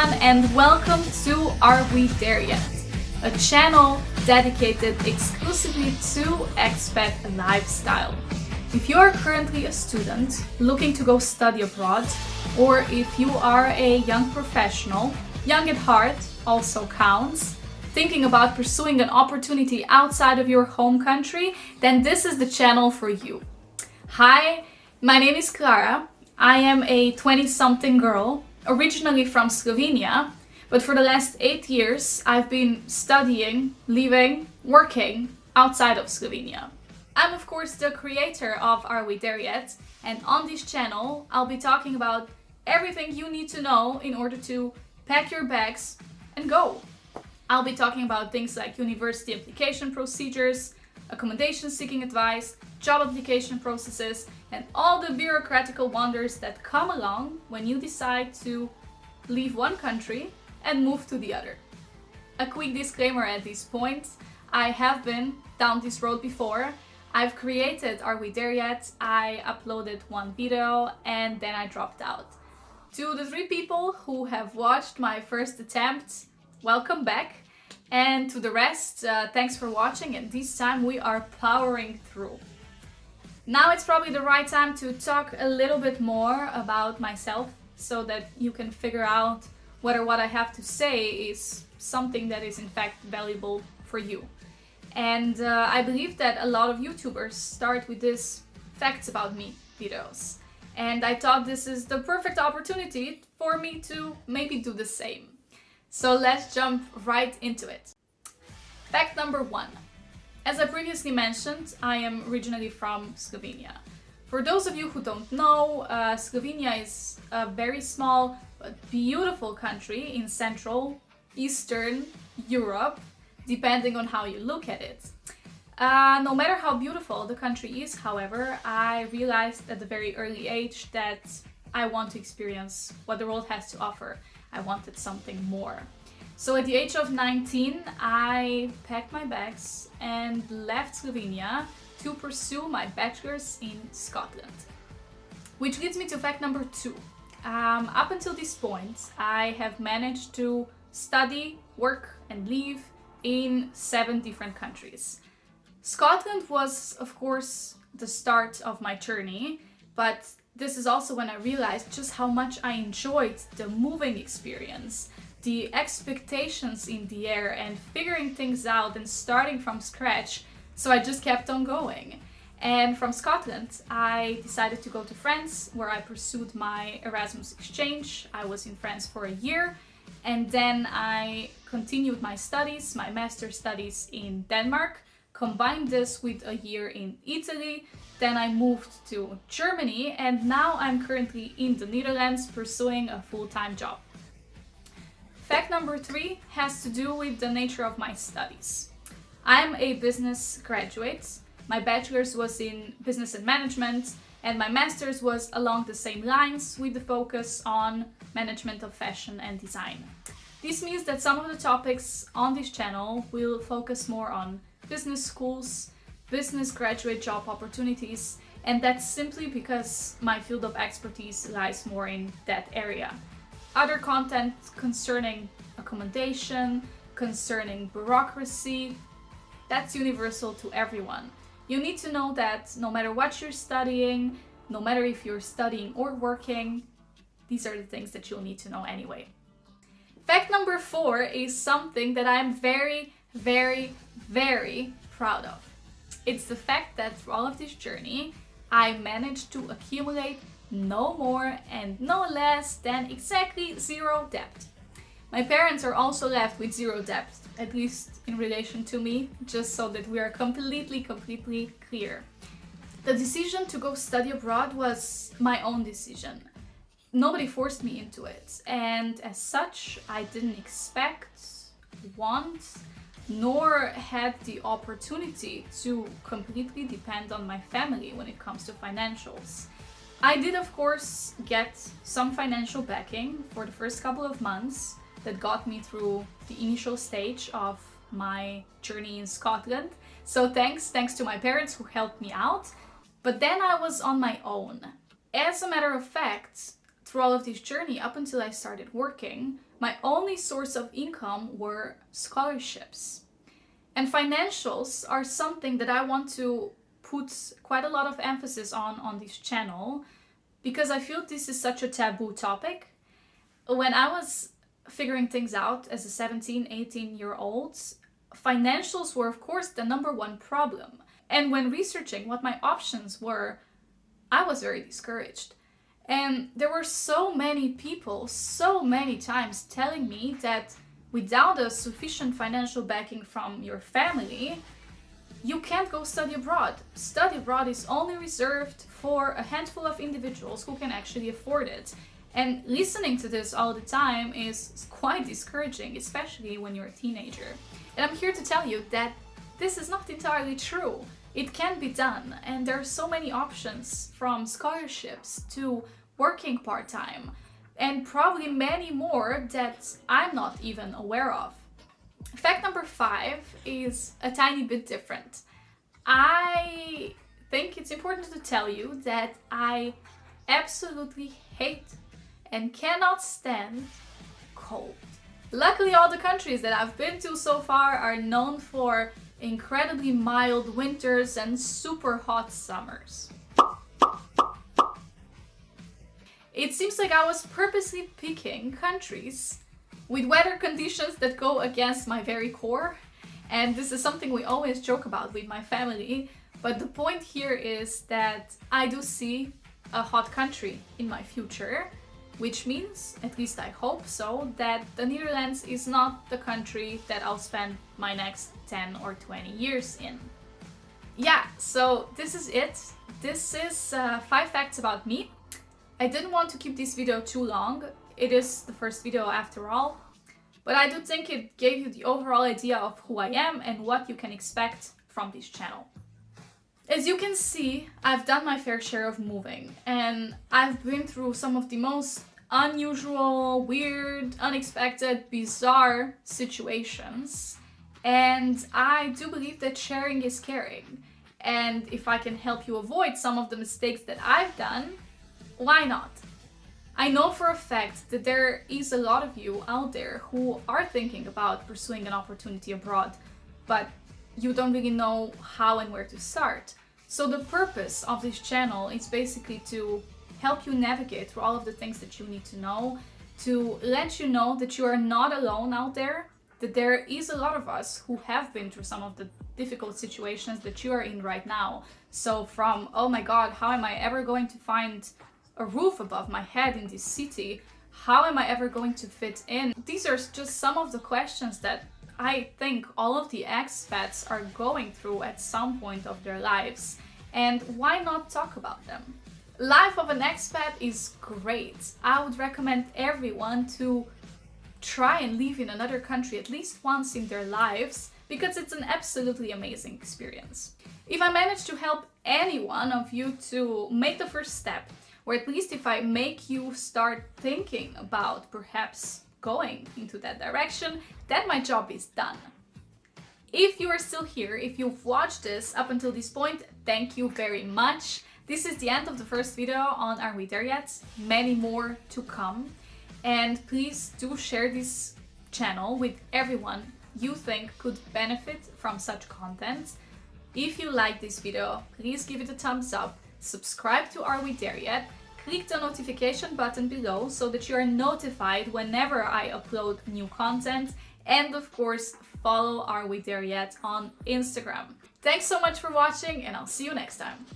everyone, and welcome to Are We There Yet? A channel dedicated exclusively to expat lifestyle. If you are currently a student looking to go study abroad, or if you are a young professional, young at heart also counts, thinking about pursuing an opportunity outside of your home country, then this is the channel for you. Hi, my name is Clara. I am a 20-something girl, originally from Slovenia, but for the last 8 years I've been studying, living, working outside of Slovenia. I'm of course the creator of Are We There Yet? And on this channel I'll be talking about everything you need to know in order to pack your bags and go. I'll be talking about things like university application procedures, accommodation seeking advice, job application processes, and all the bureaucratical wonders that come along when you decide to leave one country and move to the other. A quick disclaimer at this point, I have been down this road before. I've created Are We There Yet? I uploaded one video and then I dropped out. To the 3 people who have watched my first attempt, welcome back. And to the rest, thanks for watching, and this time we are powering through. Now it's probably the right time to talk a little bit more about myself so that you can figure out whether what I have to say is something that is in fact valuable for you. And I believe that a lot of YouTubers start with this facts about me videos. And I thought this is the perfect opportunity for me to maybe do the same. So let's jump right into it. Fact number 1. As I previously mentioned, I am originally from Slovenia. For those of you who don't know, Slovenia is a very small but beautiful country in Central, Eastern Europe, depending on how you look at it. No matter how beautiful the country is, however, I realized at a very early age that I want to experience what the world has to offer. I wanted something more. So at the age of 19, I packed my bags and left Slovenia to pursue my bachelor's in Scotland. Which leads me to fact number 2. Up until this point, I have managed to study, work and live in 7 different countries. Scotland was, of course, the start of my journey, but this is also when I realized just how much I enjoyed the moving experience, the expectations in the air and figuring things out and starting from scratch. So I just kept on going. And from Scotland, I decided to go to France, where I pursued my Erasmus exchange. I was in France for a year, and then I continued my studies, my master's studies in Denmark, combined this with a year in Italy. Then I moved to Germany, and now I'm currently in the Netherlands pursuing a full-time job. Fact number 3 has to do with the nature of my studies. I'm a business graduate. My bachelor's was in business and management, and my master's was along the same lines with the focus on management of fashion and design. This means that some of the topics on this channel will focus more on business schools, business graduate job opportunities, and that's simply because my field of expertise lies more in that area. Other content concerning accommodation, concerning bureaucracy, that's universal to everyone. You need to know that no matter what you're studying, no matter if you're studying or working, these are the things that you'll need to know anyway. Fact number 4 is something that I'm very, very, very proud of. It's the fact that through all of this journey, I managed to accumulate no more and no less than exactly 0 debt. My parents are also left with 0 debt, at least in relation to me, just so that we are completely clear. The decision to go study abroad was my own decision. Nobody forced me into it, and as such, I didn't expect, want, nor had the opportunity to completely depend on my family when it comes to financials. I did, of course, get some financial backing for the first couple of months that got me through the initial stage of my journey in Scotland. So thanks to my parents who helped me out. But then I was on my own. As a matter of fact, through all of this journey, up until I started working, My only source of income were scholarships. And financials are something that I want to put quite a lot of emphasis on this channel, because I feel this is such a taboo topic. When I was figuring things out as a 17, 18-year-old, financials were of course the number one problem. And when researching what my options were, I was very discouraged. And there were so many people, so many times telling me that without a sufficient financial backing from your family, you can't go study abroad. Study abroad is only reserved for a handful of individuals who can actually afford it. And listening to this all the time is quite discouraging, especially when you're a teenager. And I'm here to tell you that this is not entirely true. It can be done, and there are so many options, from scholarships to working part-time, and probably many more that I'm not even aware of. Fact number 5 is a tiny bit different. I think it's important to tell you that I absolutely hate and cannot stand cold. Luckily, all the countries that I've been to so far are known for incredibly mild winters and super hot summers. It seems like I was purposely picking countries with weather conditions that go against my very core, and this is something we always joke about with my family, but the point here is that I do see a hot country in my future, which means, at least I hope so, that the Netherlands is not the country that I'll spend my next 10 or 20 years in. Yeah, so this is it. This is 5 facts about me. I didn't want to keep this video too long. It is the first video after all, but I do think it gave you the overall idea of who I am and what you can expect from this channel. As you can see, I've done my fair share of moving, and I've been through some of the most unusual, weird, unexpected, bizarre situations, and I do believe that sharing is caring. And if I can help you avoid some of the mistakes that I've done, why not? I know for a fact that there is a lot of you out there who are thinking about pursuing an opportunity abroad, but you don't really know how and where to start. So the purpose of this channel is basically to help you navigate through all of the things that you need to know, to let you know that you are not alone out there, that there is a lot of us who have been through some of the difficult situations that you are in right now. So from, oh my god, how am I ever going to find a roof above my head in this city? How am I ever going to fit in? These are just some of the questions that I think all of the expats are going through at some point of their lives. And why not talk about them? Life of an expat is great. I would recommend everyone to try and live in another country at least once in their lives, because it's an absolutely amazing experience. If I manage to help any one of you to make the first step, or at least if I make you start thinking about perhaps going into that direction, then my job is done. If you are still here, if you've watched this up until this point, thank you very much. This is the end of the first video on Are We There Yet? Many more to come. And please do share this channel with everyone you think could benefit from such content. If you like this video, please give it a thumbs up, subscribe to Are We There Yet? Click the notification button below so that you are notified whenever I upload new content, and of course follow Are We There Yet on Instagram. Thanks so much for watching, and I'll see you next time.